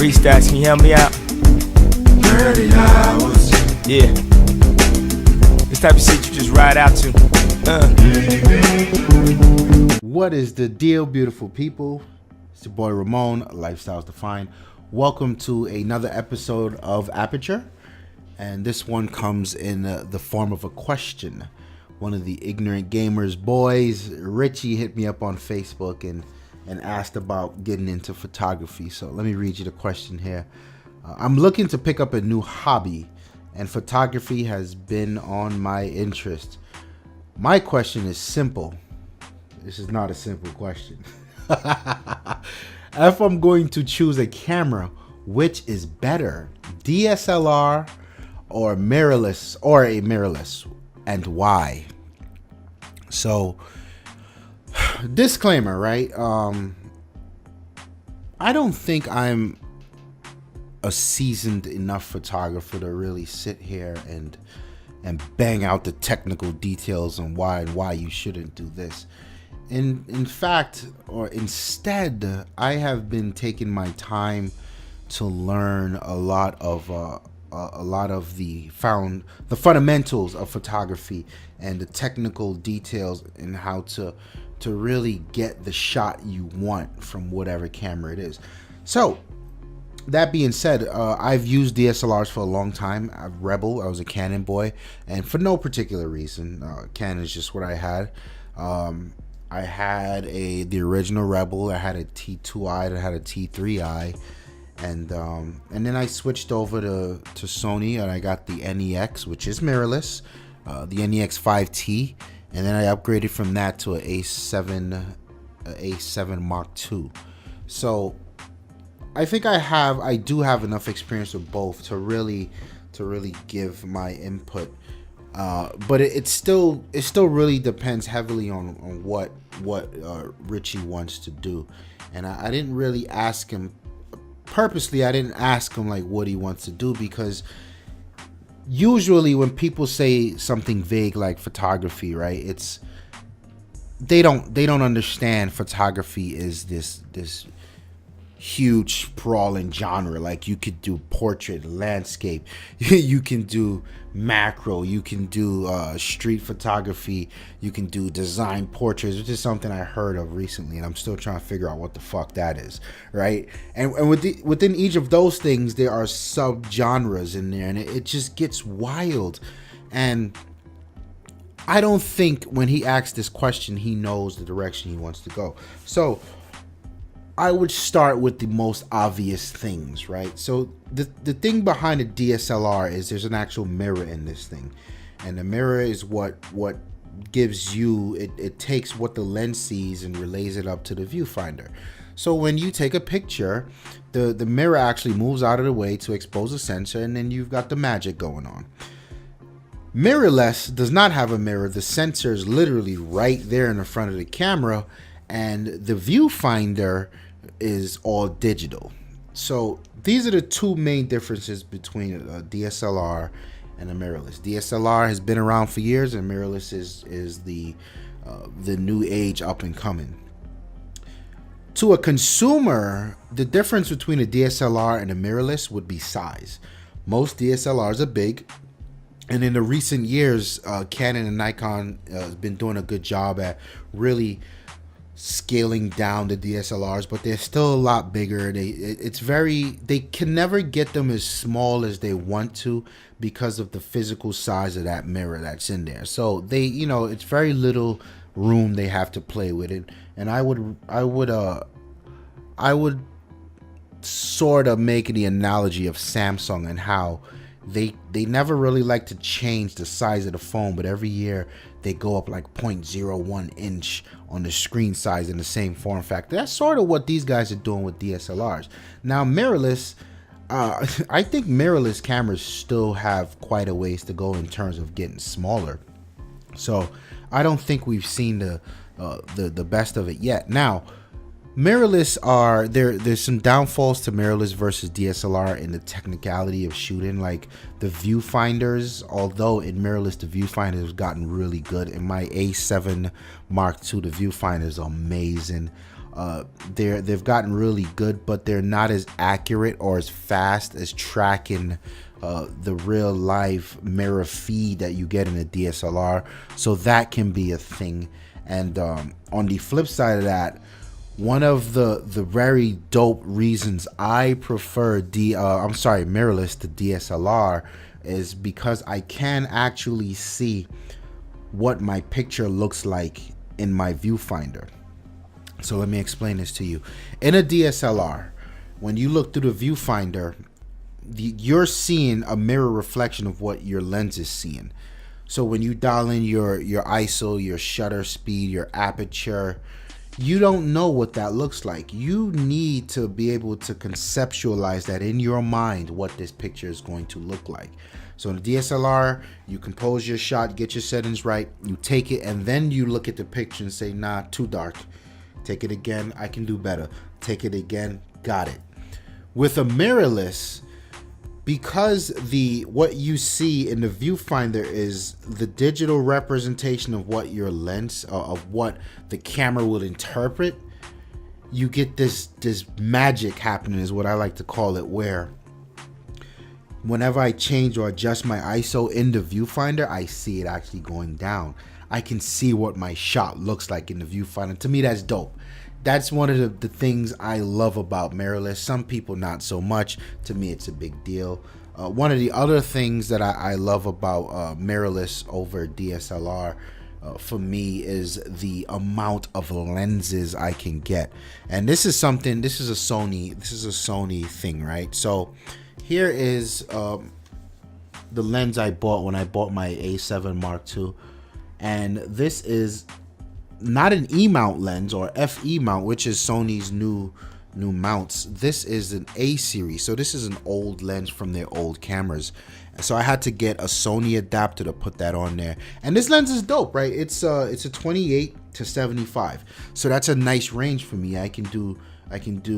Freestyles, can you help me out? Dirty hours. Yeah. This type of shit you just ride out to. What is the deal, beautiful people? It's your boy Ramon, Lifestyles Defined. Welcome to another episode of Aperture. And this one comes in the form of a question. One of the ignorant gamers boys, Richie, hit me up on Facebook and asked about getting into photography. So let me read you the question here. I'm looking to pick up a new hobby, and photography has been on my interest. My question is simple. This is not a simple question. If I'm going to choose a camera, which is better, DSLR or mirrorless, or a mirrorless, and why? So, disclaimer, right? I don't think I'm a seasoned enough photographer to really sit here and bang out the technical details on why you shouldn't do this. In fact, or instead, I have been taking my time to learn a lot of the fundamentals of photography and the technical details and how to really get the shot you want from whatever camera it is. So that being said, I've used DSLRs for a long time. I was a Canon boy, and for no particular reason. Canon is just what I had. I had the original Rebel. I had a T2i. I had a T3i. And then I switched over to Sony, and I got the NEX, which is mirrorless, the NEX 5T, and then I upgraded from that to a A7 Mark II. So I think I do have enough experience with both to really give my input. But it still really depends heavily on what Richie wants to do, and I didn't really ask him. Purposely, I didn't ask him like what he wants to do, because usually when people say something vague like photography, right, it's they don't understand photography is this huge sprawling genre. Like, you could do portrait, landscape, you can do macro, you can do street photography, you can do design portraits, which is something I heard of recently, and I'm still trying to figure out what the fuck that is, right? And within each of those things, there are sub-genres in there, and it just gets wild. And I don't think when he asks this question, he knows the direction he wants to go. So I would start with the most obvious things, right? So the thing behind a DSLR is there's an actual mirror in this thing. And the mirror is what gives you, it takes what the lens sees and relays it up to the viewfinder. So when you take a picture, the mirror actually moves out of the way to expose the sensor, and then you've got the magic going on. Mirrorless does not have a mirror. The sensor is literally right there in the front of the camera, and the viewfinder is all digital. So these are the two main differences between a DSLR and a mirrorless. DSLR has been around for years, and mirrorless is the new age up and coming. To a consumer, the difference between a DSLR and a mirrorless would be size. Most DSLRs are big, and in the recent years, Canon and Nikon has been doing a good job at really scaling down the DSLRs, but they're still a lot bigger. They can never get them as small as they want to because of the physical size of that mirror that's in there. So it's very little room they have to play with it. And I would sort of make the analogy of Samsung and how they never really like to change the size of the phone, but every year they go up like 0.01 inch on the screen size in the same form factor. That's sort of what these guys are doing with DSLRs. Now, mirrorless, I think mirrorless cameras still have quite a ways to go in terms of getting smaller. So I don't think we've seen the best of it yet. Now, mirrorless there's some downfalls to mirrorless versus DSLR in the technicality of shooting. Like the viewfinders, although in mirrorless the viewfinder has gotten really good. In my A7 Mark II, the viewfinder is amazing. They've gotten really good, but they're not as accurate or as fast as tracking the real live mirror feed that you get in a DSLR. So that can be a thing. And on the flip side of that, one of the very dope reasons I prefer mirrorless to DSLR is because I can actually see what my picture looks like in my viewfinder. So let me explain this to you. In a DSLR, when you look through the viewfinder, you're seeing a mirror reflection of what your lens is seeing. So when you dial in your ISO, your shutter speed, your aperture, you don't know what that looks like. You need to be able to conceptualize that in your mind, what this picture is going to look like. So in the DSLR, you compose your shot, get your settings right, you take it, and then you look at the picture and say, nah, too dark. Take it again, I can do better. Take it again, got it. With a mirrorless, because what you see in the viewfinder is the digital representation of what your lens, of what the camera will interpret, you get this magic happening, is what I like to call it, where whenever I change or adjust my ISO in the viewfinder, I see it actually going down. I can see what my shot looks like in the viewfinder. To me, that's dope. That's one of the things I love about mirrorless. Some people not so much. To me, it's a big deal. One of the other things that I love about mirrorless over DSLR for me is the amount of lenses I can get. And this is a Sony thing, right? So here is the lens I bought when I bought my A7 Mark II. And this is not an E-mount lens or FE mount, which is Sony's new mounts. This is an A series, so this is an old lens from their old cameras. So I had to get a Sony adapter to put that on there. And this lens is dope, right? It's a 28 to 75, so that's a nice range for me. I can do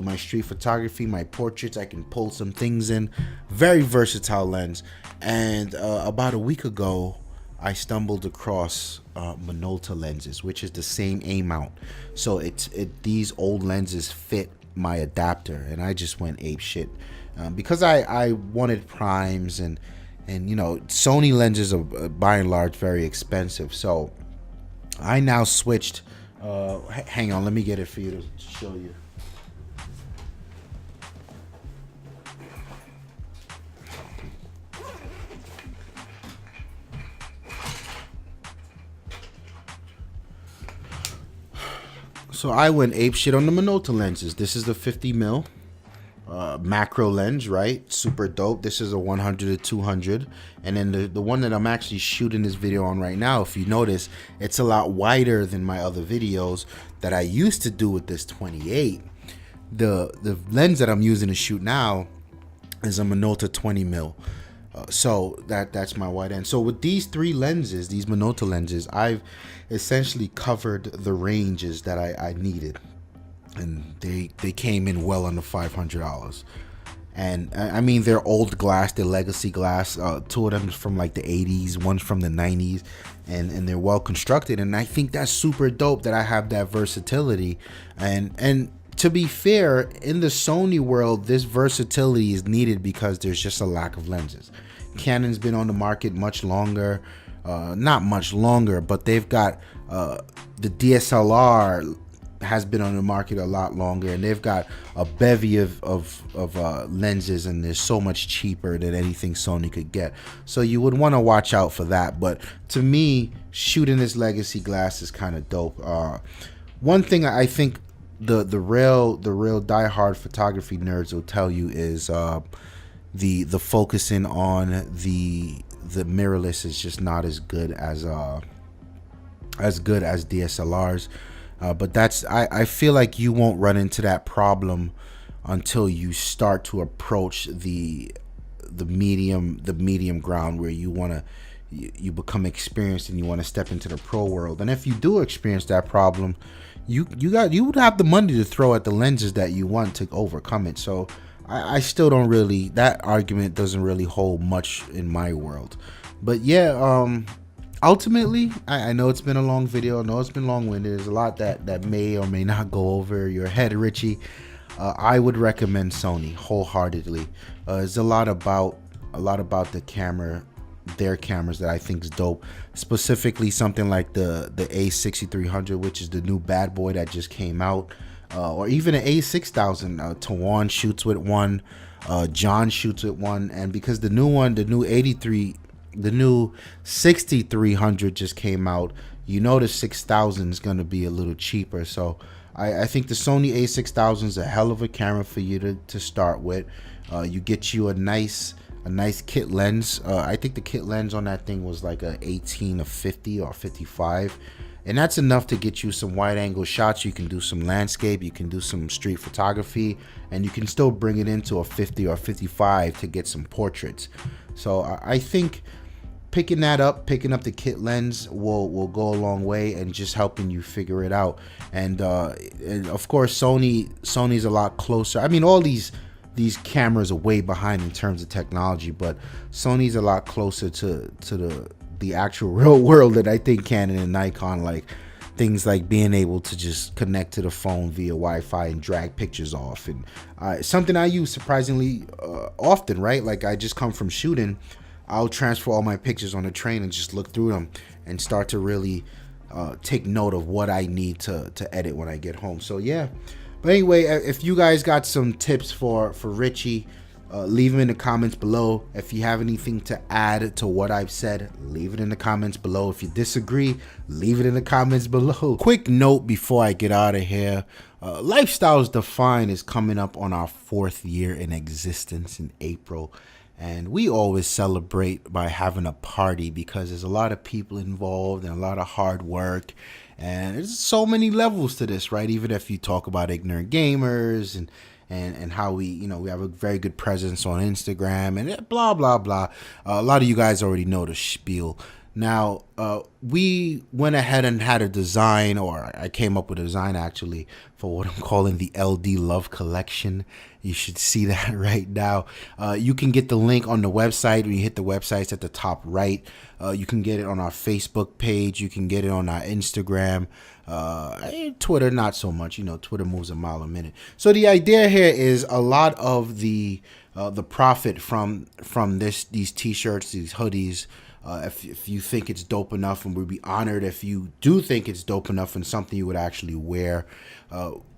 my street photography, my portraits. I can pull some things in. Very versatile lens. And about a week ago, I stumbled across Minolta lenses, which is the same A mount. So these old lenses fit my adapter, and I just went ape shit because I wanted primes, and you know, Sony lenses are by and large very expensive. So I now switched. Hang on, let me get it for you to show you. So I went ape shit on the Minolta lenses. This is the 50 mil macro lens, right? Super dope. This is a 100 to 200. And then the one that I'm actually shooting this video on right now, if you notice, it's a lot wider than my other videos that I used to do with this 28. The lens that I'm using to shoot now is a Minolta 20 mil. So that's my wide end. So with these three lenses, these Minolta lenses, I've essentially covered the ranges that I needed, and they came in well under $500. And I mean, they're old glass, they're legacy glass. Two of them from like the 80s, one's from the 90s, and they're well constructed. And I think that's super dope that I have that versatility. And to be fair, in the Sony world, this versatility is needed because there's just a lack of lenses. Canon's been on the market much longer, not much longer, but they've got the DSLR has been on the market a lot longer, and they've got a bevy of lenses, and they're so much cheaper than anything Sony could get. So you would want to watch out for that. But to me, shooting this legacy glass is kind of dope. One thing I think the real diehard photography nerds will tell you is the focusing on the mirrorless is just not as good as DSLRs. But I feel like you won't run into that problem until you start to approach the medium ground, where you become experienced and you want to step into the pro world. And if you do experience that problem, you would have the money to throw at the lenses that you want to overcome it. So I still don't really, that argument doesn't really hold much in my world. But yeah, ultimately, I know it's been a long video. I know it's been long-winded. There's a lot that may or may not go over your head, Richie. I would recommend Sony wholeheartedly. There's a lot about the camera, their cameras, that I think is dope. Specifically, something like the A7III, which is the new bad boy that just came out, or even an A6000. Tawan shoots with one, John shoots with one, and because the new 6300 just came out, you know the 6000 is going to be a little cheaper. So I think the Sony A6000 is a hell of a camera for you to start with. You get you a nice kit lens. I think the kit lens on that thing was like a 18 of 50 or 55, and that's enough to get you some wide angle shots. You can do some landscape, you can do some street photography, and you can still bring it into a 50 or 55 to get some portraits. So I think picking up the kit lens will go a long way and just helping you figure it out. And of course, Sony's a lot closer. I mean, all these cameras are way behind in terms of technology, but Sony's a lot closer to the actual real world that I think Canon and Nikon, like things like being able to just connect to the phone via Wi-Fi and drag pictures off, and something I use surprisingly often, right? Like, I just come from shooting, I'll transfer all my pictures on the train and just look through them and start to really take note of what I need to edit when I get home. So yeah. But anyway, if you guys got some tips for Richie, leave them in the comments below. If you have anything to add to what I've said, leave it in the comments below. If you disagree, leave it in the comments below. Quick note before I get out of here. Lifestyles Defined is coming up on our 4th year in existence in April. And we always celebrate by having a party because there's a lot of people involved and a lot of hard work. And there's so many levels to this, right? Even if you talk about ignorant gamers and how we have a very good presence on Instagram and blah, blah, blah. A lot of you guys already know the spiel. Now, we went ahead and had a design, or I came up with a design actually, for what I'm calling the LD Love Collection. You should see that right now. You can get the link on the website. When you hit the website, it's at the top right. You can get it on our Facebook page. You can get it on our Instagram. Twitter, not so much. Twitter moves a mile a minute. So the idea here is a lot of the profit from these t-shirts, these hoodies, if you think it's dope enough, and we'd be honored if you do think it's dope enough and something you would actually wear,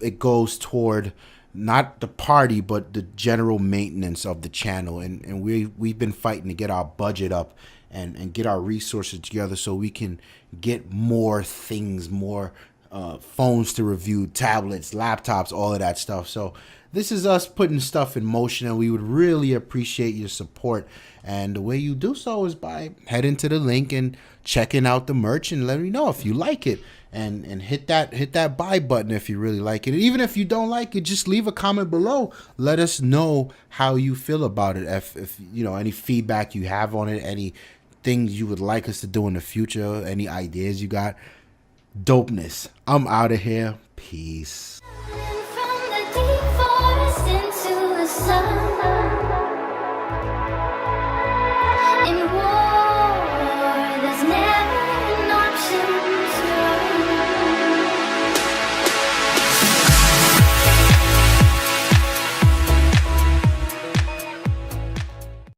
it goes toward not the party but the general maintenance of the channel, and we've been fighting to get our budget up and get our resources together so we can get more things, more phones to review, tablets, laptops, all of that stuff. So this is us putting stuff in motion, and we would really appreciate your support. And the way you do so is by heading to the link and checking out the merch and letting me know if you like it, and hit that buy button if you really like it. And even if you don't like it, just leave a comment below. Let us know how you feel about it. If any feedback you have on it, any things you would like us to do in the future, any ideas you got. Dopeness. I'm out of here. Peace. From the deep forest into the sun, in war.